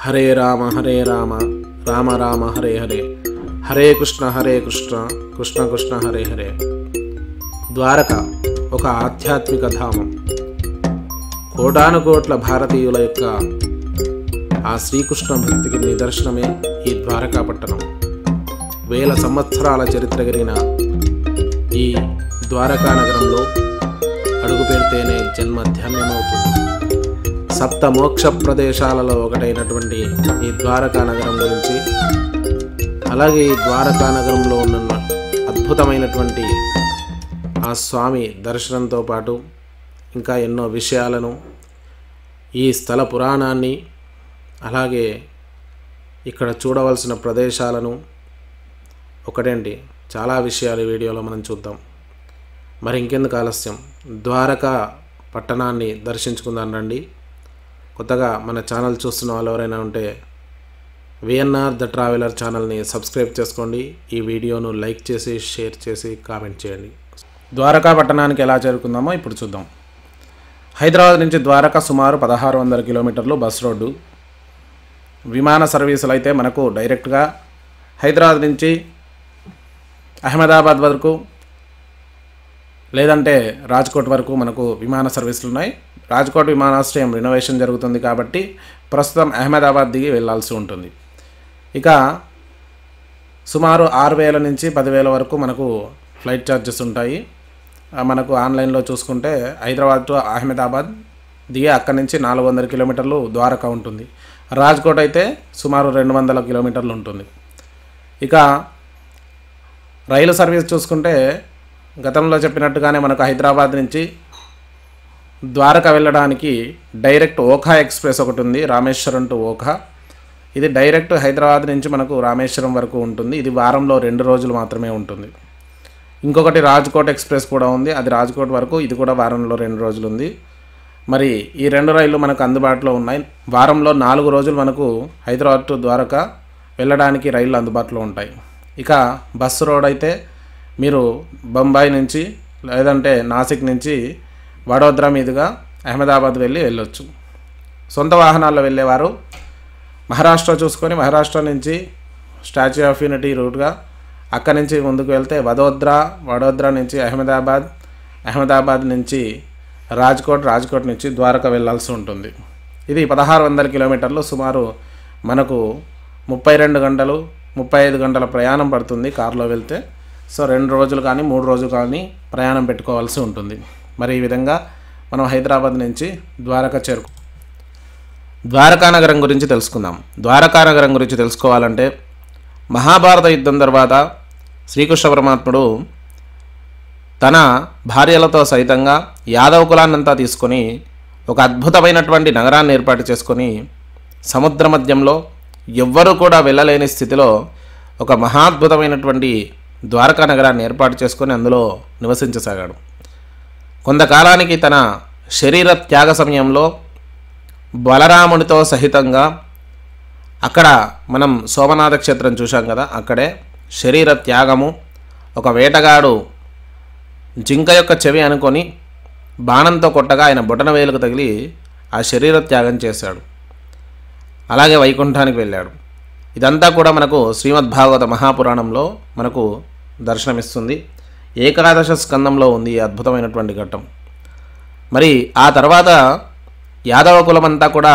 హరే రామ రామ రామ హరే హరే, హరే కృష్ణ కృష్ణ కృష్ణ హరే హరే. ద్వారక ఒక ఆధ్యాత్మిక ధామం. కోటాను కోట్ల భారతీయుల యొక్క ఆ శ్రీకృష్ణ భక్తికి నిదర్శనమే ఈ ద్వారకా పట్టణం. వేల సంవత్సరాల చరిత్ర కలిగిన ఈ ద్వారకా నగరంలో అడుగు పెడితేనే జన్మ ధన్యమవుతుంది. సప్త మోక్ష ప్రదేశాలలో ఒకటైనటువంటి ఈ ద్వారకా నగరం గురించి, అలాగే ఈ ద్వారకా నగరంలో ఉన్న అద్భుతమైనటువంటి ఆ స్వామి దర్శనంతో పాటు ఇంకా ఎన్నో విషయాలను, ఈ స్థల పురాణాన్ని, అలాగే ఇక్కడ చూడవలసిన ప్రదేశాలను, ఒకటేంటి చాలా విషయాలు ఈ వీడియోలో మనం చూద్దాం. మరి ఇంకెందుకు ఆలస్యం, ద్వారకా పట్టణాన్ని దర్శించుకుందాం రండి. కొత్తగా మన ఛానల్ చూస్తున్న వాళ్ళు ఎవరైనా ఉంటే విఎన్ఆర్ ద ట్రావెలర్ ఛానల్ని సబ్స్క్రైబ్ చేసుకోండి. ఈ వీడియోను లైక్ చేసి, షేర్ చేసి, కామెంట్ చేయండి. ద్వారకా పట్టణానికి ఎలా చేరుకుందామో ఇప్పుడు చూద్దాం. హైదరాబాద్ నుంచి ద్వారకా సుమారు 1600 కిలోమీటర్లు బస్ రోడ్డు. విమాన సర్వీసులు అయితే మనకు డైరెక్ట్గా హైదరాబాద్ నుంచి అహ్మదాబాద్ వరకు, లేదంటే రాజ్కోట్ వరకు మనకు విమాన సర్వీసులు ఉన్నాయి. రాజ్కోట్ విమానాశ్రయం రినోవేషన్ జరుగుతుంది కాబట్టి ప్రస్తుతం అహ్మదాబాద్ దిగి వెళ్ళాల్సి ఉంటుంది. ఇక సుమారు 6000 నుంచి 10,000 వరకు మనకు ఫ్లైట్ ఛార్జెస్ ఉంటాయి. మనకు ఆన్లైన్లో చూసుకుంటే హైదరాబాద్ టు అహ్మదాబాద్ దిగి అక్కడి నుంచి 400 కిలోమీటర్లు ద్వారకా ఉంటుంది. రాజ్కోట్ అయితే సుమారు 200 కిలోమీటర్లు ఉంటుంది. ఇక రైలు సర్వీస్ చూసుకుంటే గతంలో చెప్పినట్టుగానే మనకు హైదరాబాద్ నుంచి ద్వారకా వెళ్ళడానికి డైరెక్ట్ ఓఖా ఎక్స్ప్రెస్ ఒకటి ఉంది, రామేశ్వరం టు ఓఖా. ఇది డైరెక్ట్ హైదరాబాద్ నుంచి మనకు రామేశ్వరం వరకు ఉంటుంది. ఇది వారంలో 2 రోజులు మాత్రమే ఉంటుంది. ఇంకొకటి రాజ్కోట్ ఎక్స్ప్రెస్ కూడా ఉంది, అది రాజ్కోట్ వరకు, ఇది కూడా వారంలో 2 రోజులు ఉంది. మరి ఈ 2 రైళ్ళు మనకు అందుబాటులో ఉన్నాయి. వారంలో 4 రోజులు మనకు హైదరాబాద్ టు ద్వారకా వెళ్ళడానికి రైళ్ళు అందుబాటులో ఉంటాయి. ఇక బస్సు రోడ్ అయితే మీరు బొంబాయి నుంచి, లేదంటే నాసిక్ నుంచి వడోదరా మీదుగా అహ్మదాబాద్ వెళ్ళొచ్చు. సొంత వాహనాల్లో వెళ్ళేవారు మహారాష్ట్ర చూసుకొని, మహారాష్ట్ర నుంచి స్టాచ్యూ ఆఫ్ యూనిటీ రూట్గా అక్కడి నుంచి ముందుకు వెళ్తే వడోదరా నుంచి అహ్మదాబాద్ నుంచి రాజ్కోట్ నుంచి ద్వారకా వెళ్ళాల్సి ఉంటుంది. ఇది 1600 కిలోమీటర్లు, సుమారు మనకు 32 గంటలు 35 గంటల ప్రయాణం పడుతుంది కారులో వెళ్తే. సో 2 రోజులు కానీ 3 రోజులు కానీ ప్రయాణం పెట్టుకోవాల్సి ఉంటుంది. మరి ఈ విధంగా మనం హైదరాబాద్ నుంచి ద్వారకా ద్వారకా నగరం గురించి తెలుసుకుందాం. ద్వారకా నగరం గురించి తెలుసుకోవాలంటే, మహాభారత యుద్ధం తర్వాత శ్రీకృష్ణ పరమాత్ముడు తన భార్యలతో సైతంగా యాదవ కులాన్నంతా తీసుకొని ఒక అద్భుతమైనటువంటి నగరాన్ని ఏర్పాటు చేసుకొని సముద్ర మధ్యంలో ఎవ్వరూ కూడా వెళ్ళలేని స్థితిలో ఒక మహాద్భుతమైనటువంటి ద్వారకా నగరాన్ని ఏర్పాటు చేసుకొని అందులో నివసించసాగాడు. కొంతకాలానికి తన శరీర త్యాగ సమయంలో బలరామునితో సహితంగా, అక్కడ మనం సోమనాథ క్షేత్రం చూశాం కదా, అక్కడే శరీర త్యాగము, ఒక వేటగాడు జింక యొక్క చెవి అనుకొని బాణంతో కొట్టగా ఆయన బొటన వేలుకు తగిలి ఆ శరీర త్యాగం చేశాడు. అలాగే వైకుంఠానికి వెళ్ళాడు. ఇదంతా కూడా మనకు శ్రీమద్భాగవత మహాపురాణంలో మనకు దర్శనమిస్తుంది. ఏకాదశ స్కందంలో ఉంది ఈ అద్భుతమైనటువంటి ఘట్టం. మరి ఆ తర్వాత యాదవ కులమంతా కూడా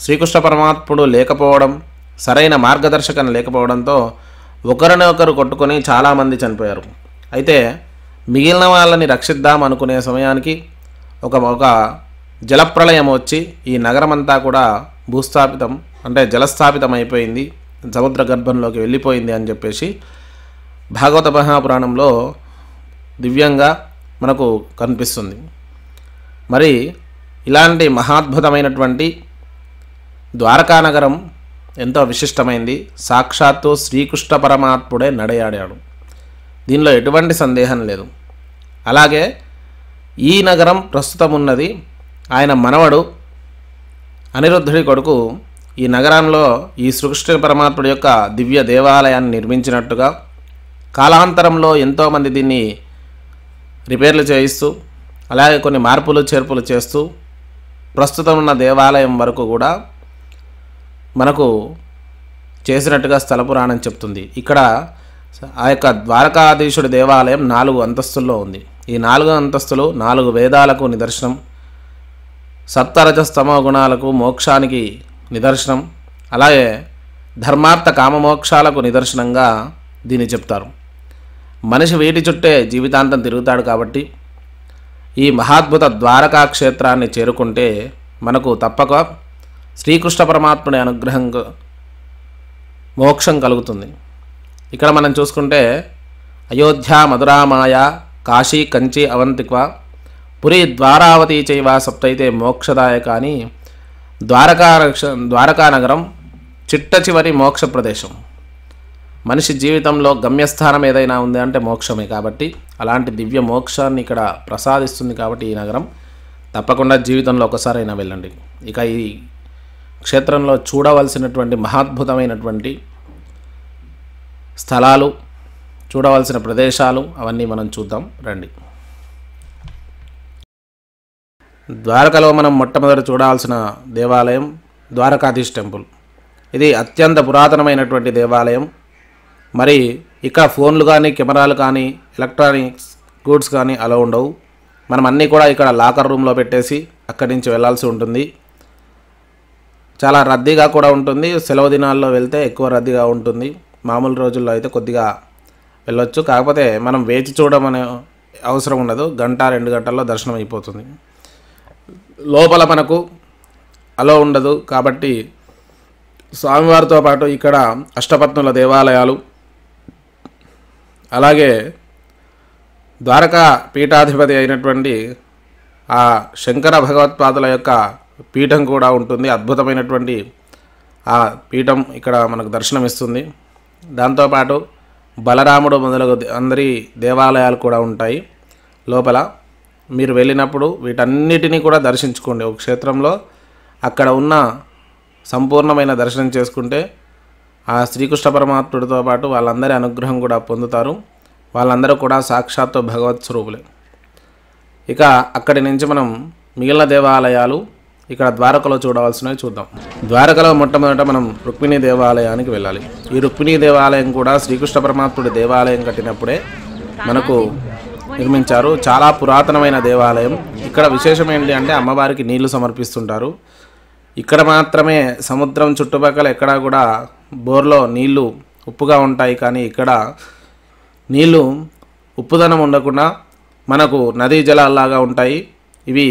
శ్రీకృష్ణ పరమాత్ముడు లేకపోవడం, సరైన మార్గదర్శకం లేకపోవడంతో ఒకరినొకరు కొట్టుకొని చాలామంది చనిపోయారు. అయితే మిగిలిన వాళ్ళని రక్షిద్దాం అనుకునే సమయానికి ఒక జలప్రళయం వచ్చి ఈ నగరమంతా కూడా భూస్థాపితం, అంటే జలస్థాపితం అయిపోయింది, సముద్ర గర్భంలోకి వెళ్ళిపోయింది అని చెప్పేసి భాగవత మహాపురాణంలో దివ్యంగా మనకు కనిపిస్తుంది. మరి ఇలాంటి మహాద్భుతమైనటువంటి ద్వారకా నగరం ఎంతో విశిష్టమైంది. సాక్షాత్తు శ్రీకృష్ణ పరమాత్ముడే నడయాడాడు, దీనిలో ఎటువంటి సందేహం లేదు. అలాగే ఈ నగరం ప్రస్తుతం ఉన్నది ఆయన మనవడు అనిరుద్ధుడి కొడుకు ఈ నగరంలో ఈ శ్రీకృష్ణ పరమాత్ముడి యొక్క దివ్య దేవాలయాన్ని నిర్మించినట్టుగా, కాలాంతరంలో ఎంతోమంది దీన్ని రిపేర్లు చేయిస్తూ, అలాగే కొన్ని మార్పులు చేర్పులు చేస్తూ ప్రస్తుతం ఉన్న దేవాలయం వరకు కూడా మనకు చేసినట్టుగా స్థల పురాణం చెప్తుంది. ఇక్కడ ఆ యొక్క ద్వారకాధీశుడి దేవాలయం 4 అంతస్తుల్లో ఉంది. ఈ 4 అంతస్తులు 4 వేదాలకు నిదర్శనం, సప్తరజస్తమో గుణాలకు మోక్షానికి నిదర్శనం, అలాగే ధర్మార్థ కామమోక్షాలకు నిదర్శనంగా దీన్ని చెప్తారు. మనిషి వీటి చుట్టే జీవితాంతం తిరుగుతాడు కాబట్టి ఈ మహాద్భుత ద్వారకా క్షేత్రాన్ని చేరుకుంటే మనకు తప్పక శ్రీకృష్ణ పరమాత్ముడి అనుగ్రహం మోక్షం కలుగుతుంది. ఇక్కడ మనం చూసుకుంటే అయోధ్య, మధురామాయ, కాశీ, కంచి, అవంతిక, పురి, ద్వారావతి చైవ సప్తైతే మోక్షదాయక అని ద్వారకా నగరం చిట్ట చివరి మోక్ష ప్రదేశం. మనిషి జీవితంలో గమ్యస్థానం ఏదైనా ఉంది అంటే మోక్షమే. కాబట్టి అలాంటి దివ్య మోక్షాన్ని ఇక్కడ ప్రసాదిస్తుంది. కాబట్టి ఈ నగరం తప్పకుండా జీవితంలో ఒకసారైనా వెళ్ళండి. ఇక ఈ క్షేత్రంలో చూడవలసినటువంటి మహాద్భుతమైనటువంటి స్థలాలు, చూడవలసిన ప్రదేశాలు అవన్నీ మనం చూద్దాం రండి. ద్వారకలో మనం మొట్టమొదటి చూడాల్సిన దేవాలయం ద్వారకాధీశ్ టెంపుల్. ఇది అత్యంత పురాతనమైనటువంటి దేవాలయం. మరి ఇక్కడ ఫోన్లు కానీ, కెమెరాలు కానీ, ఎలక్ట్రానిక్స్ గూడ్స్ కానీ అలా ఉండవు. మనం అన్నీ కూడా ఇక్కడ లాకర్ రూమ్లో పెట్టేసి అక్కడి నుంచి వెళ్ళాల్సి ఉంటుంది. చాలా రద్దీగా కూడా ఉంటుంది. సెలవు దినాల్లో వెళ్తే ఎక్కువ రద్దీగా ఉంటుంది. మామూలు రోజుల్లో అయితే కొద్దిగా వెళ్ళొచ్చు. కాకపోతే మనం వేచి చూడమనే అవసరం ఉండదు. 1-2 గంటల్లో దర్శనం అయిపోతుంది. లోపల మనకు అలో ఉండదు. కాబట్టి స్వామివారితో పాటు ఇక్కడ అష్టపత్నుల దేవాలయాలు, అలాగే ద్వారకా పీఠాధిపతి అయినటువంటి ఆ శంకర భగవత్పాదుల యొక్క పీఠం కూడా ఉంటుంది. అద్భుతమైనటువంటి ఆ పీఠం ఇక్కడ మనకు దర్శనమిస్తుంది. దాంతోపాటు బలరాముడు మొదలగు అందరి దేవాలయాలు కూడా ఉంటాయి లోపల. మీరు వెళ్ళినప్పుడు వీటన్నిటినీ కూడా దర్శించుకోండి. ఒక క్షేత్రంలో అక్కడ ఉన్న సంపూర్ణమైన దర్శనం చేసుకుంటే ఆ శ్రీకృష్ణ పరమాత్ముడితో పాటు వాళ్ళందరి అనుగ్రహం కూడా పొందుతారు. వాళ్ళందరూ కూడా సాక్షాత్తు భగవత్ స్వరూపులే. ఇక అక్కడి నుంచి మనం మిగిలిన దేవాలయాలు ఇక్కడ ద్వారకలో చూడవలసినవి చూద్దాం. ద్వారకలో మొట్టమొదట మనం రుక్మిణీ దేవాలయానికి వెళ్ళాలి. ఈ రుక్మిణీ దేవాలయం కూడా శ్రీకృష్ణ పరమాత్ముడి దేవాలయం కట్టినప్పుడే మనకు నిర్మించారు. చాలా పురాతనమైన దేవాలయం. ఇక్కడ విశేషం ఏంటి అంటే అమ్మవారికి నీళ్లు సమర్పిస్తుంటారు. ఇక్కడ మాత్రమే సముద్రం చుట్టుపక్కల ఎక్కడా కూడా బోర్లో నీళ్లు ఉప్పుగా ఉంటాయి. కానీ ఇక్కడ నీళ్లు ఉప్పుదనం ఉండకుండా మనకు నదీ జలాల్లాగా ఉంటాయి. ఇవి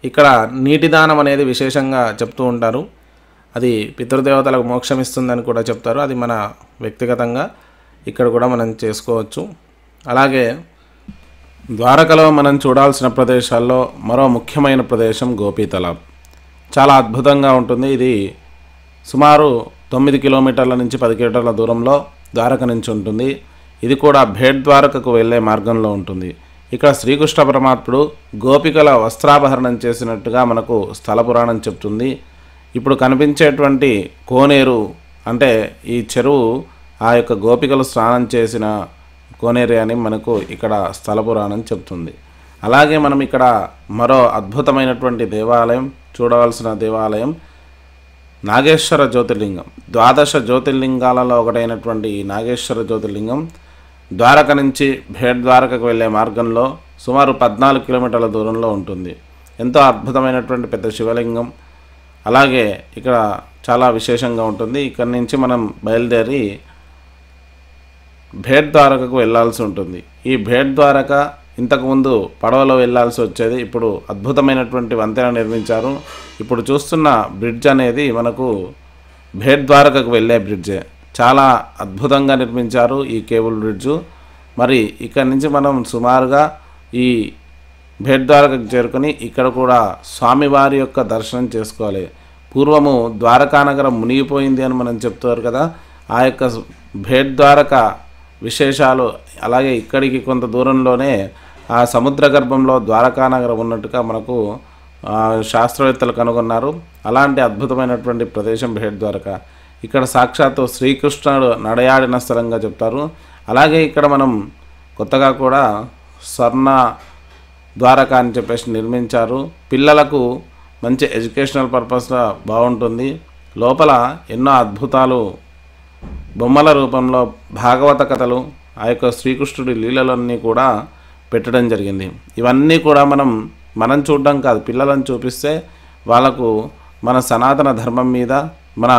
ఇక్కడ నీటి దానం అనేది విశేషంగా చెప్తూ ఉంటారు. అది పితృదేవతలకు మోక్షం ఇస్తుందని కూడా చెప్తారు. అది మన వ్యక్తిగతంగా ఇక్కడ కూడా మనం చేసుకోవచ్చు. అలాగే ద్వారకలో మనం చూడాల్సిన ప్రదేశాల్లో మరో ముఖ్యమైన ప్రదేశం గోపీ తలాబ్. చాలా అద్భుతంగా ఉంటుంది. ఇది సుమారు 9 కిలోమీటర్ల నుంచి 10 కిలోమీటర్ల దూరంలో ద్వారక నుంచి ఉంటుంది. ఇది కూడా భేట్ ద్వారకకు వెళ్ళే మార్గంలో ఉంటుంది. ఇక్కడ శ్రీకృష్ణ పరమాత్ముడు గోపికల వస్త్రాపహరణం చేసినట్టుగా మనకు స్థల పురాణం చెప్తుంది. ఇప్పుడు కనిపించేటువంటి కోనేరు అంటే ఈ చెరువు ఆ యొక్క గోపికలు స్నానం చేసిన కోనేరు అని మనకు ఇక్కడ స్థల పురాణం చెప్తుంది. అలాగే మనం ఇక్కడ మరో అద్భుతమైనటువంటి దేవాలయం చూడవలసిన దేవాలయం నాగేశ్వర జ్యోతిర్లింగం. 12 జ్యోతిర్లింగాలలో ఒకటైనటువంటి ఈ నాగేశ్వర జ్యోతిర్లింగం ద్వారక నుంచి భేట్ ద్వారకకు వెళ్ళే మార్గంలో సుమారు 14 కిలోమీటర్ల దూరంలో ఉంటుంది. ఎంతో అద్భుతమైనటువంటి పెద్ద శివలింగం. అలాగే ఇక్కడ చాలా విశేషంగా ఉంటుంది. ఇక్కడి నుంచి మనం బయలుదేరి భేట్ ద్వారకకు వెళ్ళాల్సి ఉంటుంది. ఈ భేట్ ద్వారక ఇంతకుముందు పడవలో వెళ్ళాల్సి వచ్చేది. ఇప్పుడు అద్భుతమైనటువంటి వంతెన నిర్మించారు. ఇప్పుడు చూస్తున్న బ్రిడ్జ్ అనేది మనకు భేట్ ద్వారకకు వెళ్ళే బ్రిడ్జే. చాలా అద్భుతంగా నిర్మించారు ఈ కేబుల్ బ్రిడ్జు. మరి ఇక్కడి నుంచి మనం సుమారుగా ఈ భేట్ ద్వారకకు చేరుకొని ఇక్కడ కూడా స్వామివారి యొక్క దర్శనం చేసుకోవాలి. పూర్వము ద్వారకా నగరం మునిగిపోయింది అని మనం చెప్తారు కదా. ఆ యొక్క భేట్ ద్వారక విశేషాలు అలాగే ఇక్కడికి కొంత దూరంలోనే ఆ సముద్ర గర్భంలో ద్వారకా నగరం ఉన్నట్టుగా మనకు శాస్త్రవేత్తలు కనుగొన్నారు. అలాంటి అద్భుతమైనటువంటి ప్రదేశం భేట్ ద్వారక. ఇక్కడ సాక్షాత్తు శ్రీకృష్ణుడు నడయాడిన స్థలంగా చెప్తారు. అలాగే ఇక్కడ మనం కొత్తగా కూడా స్వర్ణ ద్వారక అని చెప్పేసి నిర్మించారు. పిల్లలకు మంచి ఎడ్యుకేషనల్ పర్పస్గా బాగుంటుంది. లోపల ఎన్నో అద్భుతాలు బొమ్మల రూపంలో భాగవత కథలు, ఆ యొక్క శ్రీకృష్ణుడి లీలలన్నీ కూడా పెట్టడం జరిగింది. ఇవన్నీ కూడా మనం చూడడం కాదు, పిల్లలను చూపిస్తే వాళ్ళకు మన సనాతన ధర్మం మీద, మన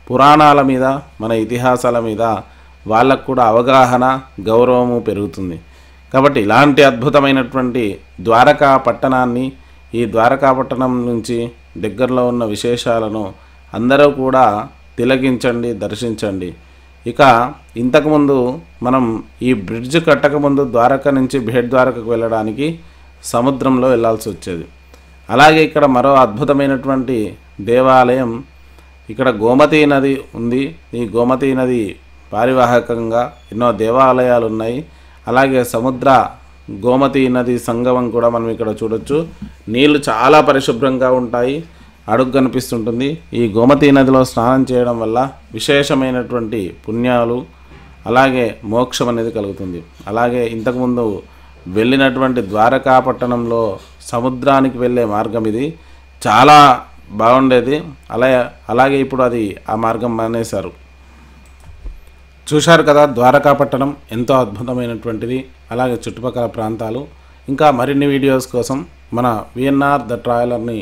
పురాణాల మీద, మన ఇతిహాసాల మీద వాళ్ళకు కూడా అవగాహన, గౌరవము పెరుగుతుంది. కాబట్టి ఇలాంటి అద్భుతమైనటువంటి ద్వారకా పట్టణాన్ని, ఈ ద్వారకా పట్టణం నుంచి దగ్గరలో ఉన్న విశేషాలను అందరూ కూడా తిలకించండి, దర్శించండి. ఇక ఇంతకుముందు మనం ఈ బ్రిడ్జ్ కట్టకముందు ద్వారకా నుంచి బేట్ ద్వారకకు వెళ్ళడానికి సముద్రంలో వెళ్ళాల్సి వచ్చేది. అలాగే ఇక్కడ మరో అద్భుతమైనటువంటి దేవాలయం, ఇక్కడ గోమతీ నది ఉంది. ఈ గోమతీ నది పారివాహకంగా ఎన్నో దేవాలయాలు ఉన్నాయి. అలాగే సముద్ర గోమతీ నది సంగమం కూడా మనం ఇక్కడ చూడొచ్చు. నీళ్లు చాలా పరిశుభ్రంగా ఉంటాయి, అడుగు కనిపిస్తుంటుంది. ఈ గోమతీ నదిలో స్నానం చేయడం వల్ల విశేషమైనటువంటి పుణ్యాలు, అలాగే మోక్షం అనేది కలుగుతుంది. అలాగే ఇంతకుముందు వెళ్ళినటువంటి ద్వారకా పట్టణంలో సముద్రానికి వెళ్ళే మార్గం ఇది చాలా బాగుండేది. అలాగే ఇప్పుడు అది ఆ మార్గం మానేశారు. చూశారు కదా ద్వారకా పట్టణం ఎంతో అద్భుతమైనటువంటిది. అలాగే చుట్టుపక్కల ప్రాంతాలు. ఇంకా మరిన్ని వీడియోస్ కోసం మన విఎన్ఆర్ ద ట్రావెలర్ని